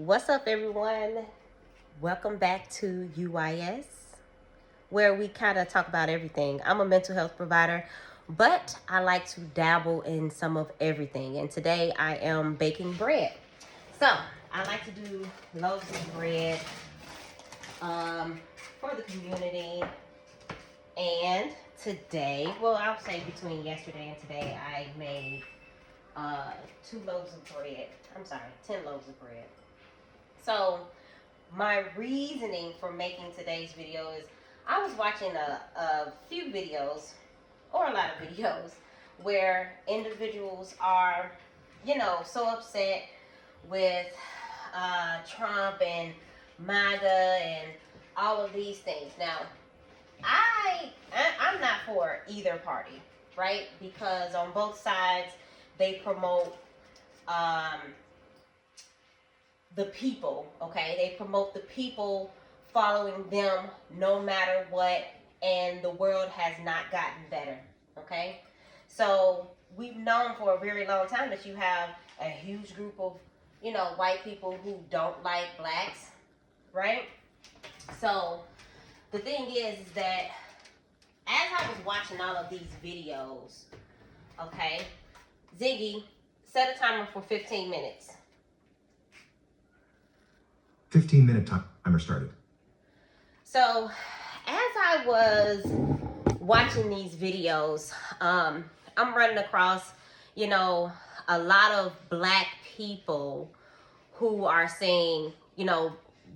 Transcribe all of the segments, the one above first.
What's up, everyone? Welcome back to UIS, where we kind of talk about everything. I'm a mental health provider, but I like to dabble in some of everything. And today I am baking bread. So I like to do loaves of bread for the community. And today, well, I'll say between yesterday and today, I made 2 loaves of bread. I'm sorry, 10 loaves of bread. So my reasoning for making today's video is I was watching a few videos, or a lot of videos, where individuals are, so upset with Trump and MAGA and all of these things. Now, I'm not for either party, right? Because on both sides, they promote the people, okay? They promote the people, following them no matter what, and the world has not gotten better, okay? So we've known for a very long time that you have a huge group of, white people who don't like blacks, right? So the thing is that as I was watching all of these videos, okay, Ziggy, set a timer for 15 minutes. 15-minute timer started. So, as I was watching these videos, I'm running across, a lot of black people who are saying,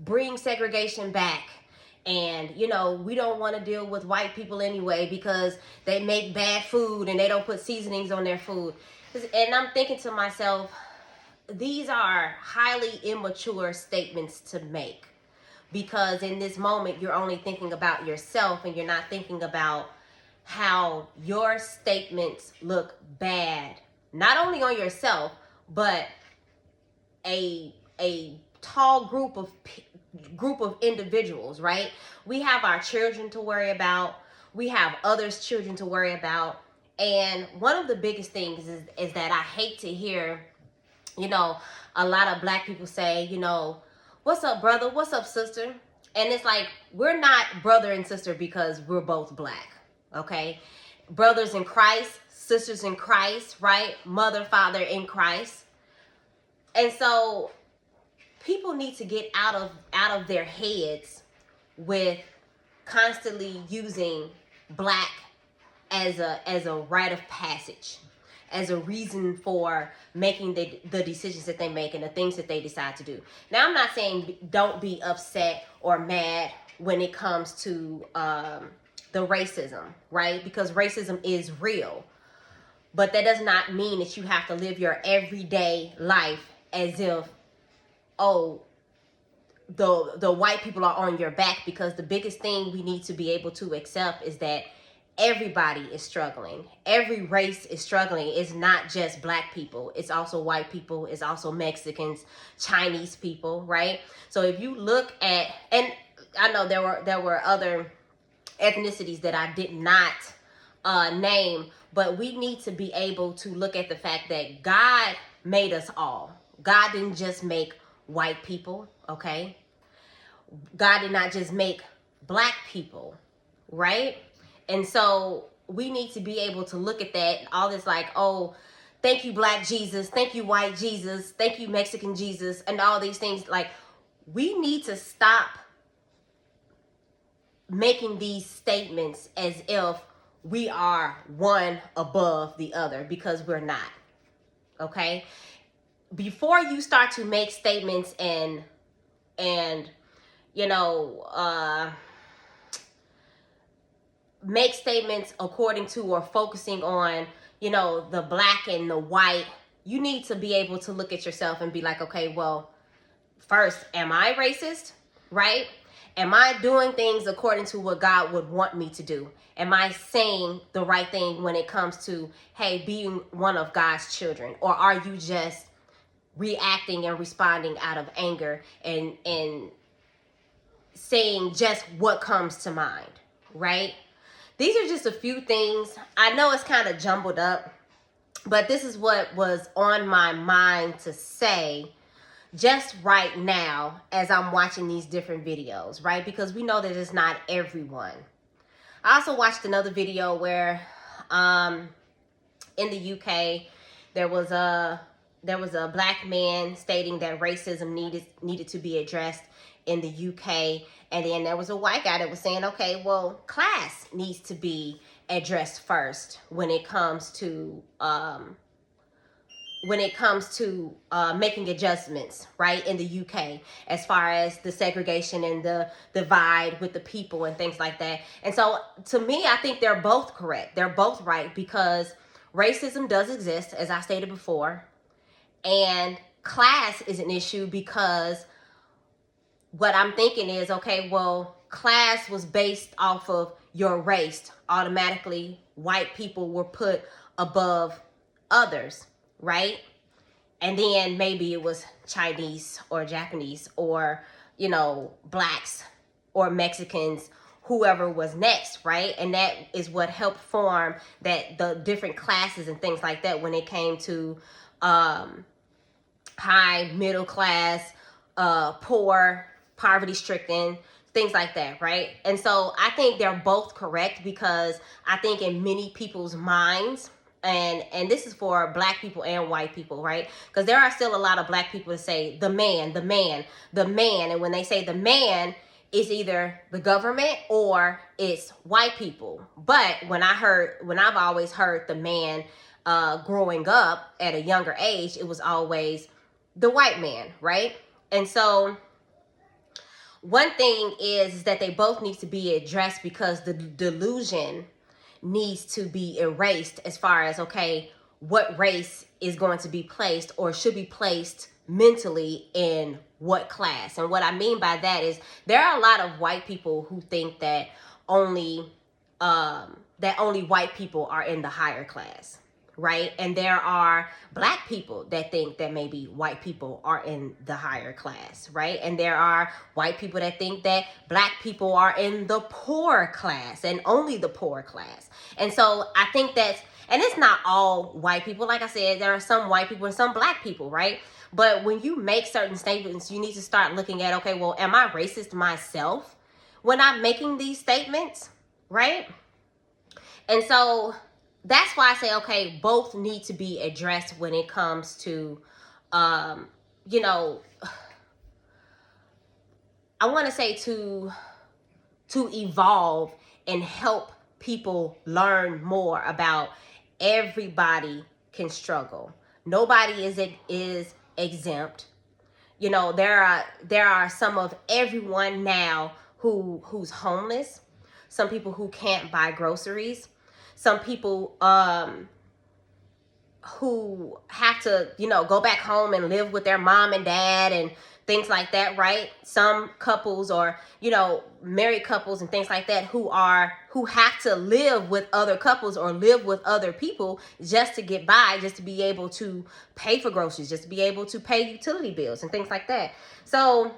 bring segregation back. And, we don't want to deal with white people anyway because they make bad food and they don't put seasonings on their food. And I'm thinking to myself, these are highly immature statements to make, because in this moment you're only thinking about yourself and you're not thinking about how your statements look bad, not only on yourself, but a tall group of individuals, right? We have our children to worry about. We have others' children to worry about. And one of the biggest things is that I hate to hear, a lot of black people say, what's up, brother? What's up, sister? And it's like, we're not brother and sister because we're both black, okay? Brothers in Christ, sisters in Christ, right? Mother, father in Christ. And so people need to get out of their heads with constantly using black as a rite of passage, as a reason for making the decisions that they make and the things that they decide to do. Now, I'm not saying don't be upset or mad when it comes to the racism, right? Because racism is real. But that does not mean that you have to live your everyday life as if, the white people are on your back, because the biggest thing we need to be able to accept is that everybody is struggling. Every race is struggling. It's not just black people. It's also white people. It's also Mexicans, Chinese people, right? So if you look at, and I know there were other ethnicities that I did not name, but we need to be able to look at the fact that God made us all. God didn't just make white people, okay? God did not just make black people, right? And so we need to be able to look at that, all this like, oh, thank you, black Jesus, thank you, white Jesus, thank you, Mexican Jesus, and all these things. Like, we need to stop making these statements as if we are one above the other, because we're not, okay? Before you start to make statements and make statements according to or focusing on, the black and the white, you need to be able to look at yourself and be like, okay, well, first, am I racist, right? Am I doing things according to what God would want me to do? Am I saying the right thing when it comes to, hey, being one of God's children? Or are you just reacting and responding out of anger and saying just what comes to mind, right? These are just a few things. I know it's kind of jumbled up, but this is what was on my mind to say, just right now as I'm watching these different videos, right? Because we know that it's not everyone. I also watched another video where in the UK there was a black man stating that racism needed to be addressed in the UK, and then there was a white guy that was saying, okay, well, class needs to be addressed first when it comes to making adjustments, right, in the UK, as far as the segregation and the divide with the people and things like that. And so to me, I think they're both correct. They're both right, because racism does exist, as I stated before, and class is an issue because what I'm thinking is, okay, well, class was based off of your race. Automatically, white people were put above others, right? And then maybe it was Chinese or Japanese or, blacks or Mexicans, whoever was next, right? And that is what helped form the different classes and things like that when it came to high, middle class, poor, poverty stricken, things like that, right? And so I think they're both correct, because I think in many people's minds, and this is for black people and white people, right? Because there are still a lot of black people that say the man, the man, the man. And when they say the man, it's either the government or it's white people. But when I've always heard the man growing up at a younger age, it was always the white man, right? And so one thing is that they both need to be addressed, because the delusion needs to be erased as far as, okay, what race is going to be placed or should be placed mentally in what class. And what I mean by that is there are a lot of white people who think that only white people are in the higher class, right? And there are black people that think that maybe white people are in the higher class, right? And there are white people that think that black people are in the poor class and only the poor class. And so I think and it's not all white people. Like I said, there are some white people and some black people, right? But when you make certain statements, you need to start looking at, okay, well, am I racist myself when I'm making these statements, right? And so that's why I say, okay, both need to be addressed when it comes to, I want to say to evolve and help people learn more about everybody can struggle. Nobody is exempt. There are some of everyone now who's homeless, some people who can't buy groceries, some people who have to, go back home and live with their mom and dad and things like that, right? Some couples or, married couples and things like that who have to live with other couples or live with other people just to get by, just to be able to pay for groceries, just to be able to pay utility bills and things like that. So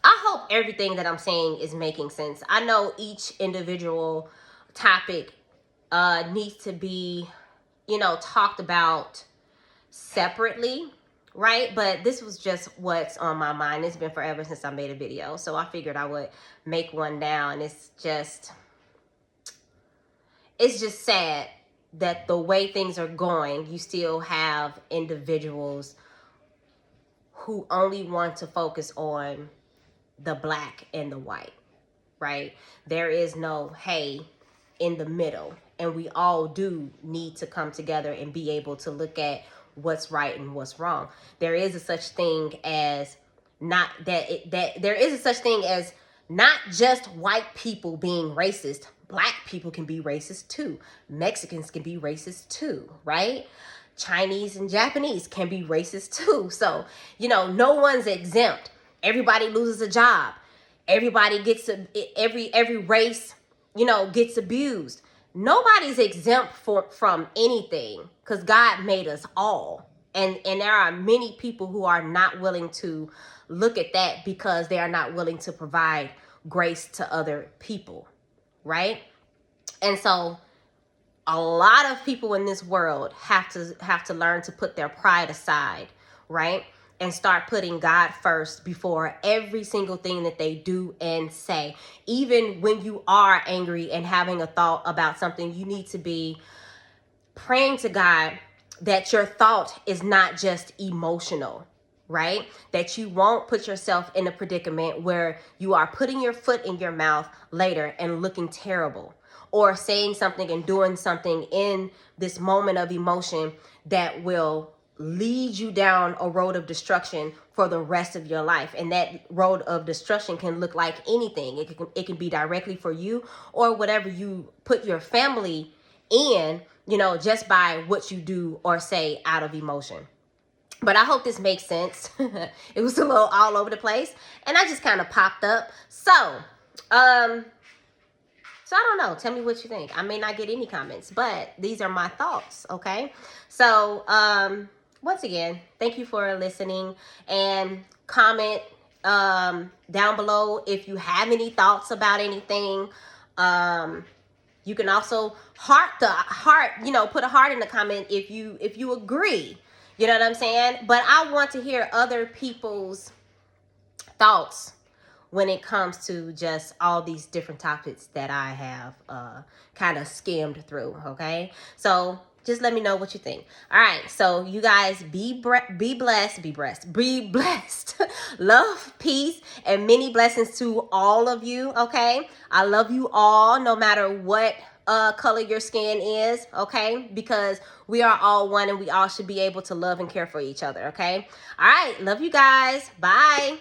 I hope everything that I'm saying is making sense. I know each individual topic needs to be, talked about separately, right? But this was just what's on my mind. It's been forever since I made a video, so I figured I would make one now. And it's just sad that the way things are going, you still have individuals who only want to focus on the black and the white, right? There is no hey in the middle, and we all do need to come together and be able to look at what's right and what's wrong. There is a such thing as not just white people being racist. Black people can be racist too. Mexicans can be racist too, right? Chinese and Japanese can be racist too. So, no one's exempt. Everybody loses a job. Everybody gets every race, gets abused. Nobody's exempt from anything, because God made us all. And there are many people who are not willing to look at that, because they are not willing to provide grace to other people, right? And so a lot of people in this world have to learn to put their pride aside, right? and start putting God first before every single thing that they do and say. Even when you are angry and having a thought about something, you need to be praying to God that your thought is not just emotional, right? That you won't put yourself in a predicament where you are putting your foot in your mouth later and looking terrible, or saying something and doing something in this moment of emotion that will lead you down a road of destruction for the rest of your life. And that road of destruction can look like anything. It can be directly for you or whatever you put your family in, just by what you do or say out of emotion. But I hope this makes sense. It was a little all over the place, and I just kind of popped up. So I don't know. Tell me what you think. I may not get any comments, but these are my thoughts, okay? So once again, thank you for listening, and comment down below if you have any thoughts about anything. You can also put a heart in the comment if you agree. You know what I'm saying? But I want to hear other people's thoughts when it comes to just all these different topics that I have kind of skimmed through, okay? So just let me know what you think. All right, so you guys be blessed. Love, peace, and many blessings to all of you, okay? I love you all, no matter what color your skin is, okay? Because we are all one, and we all should be able to love and care for each other, okay? All right, love you guys. Bye.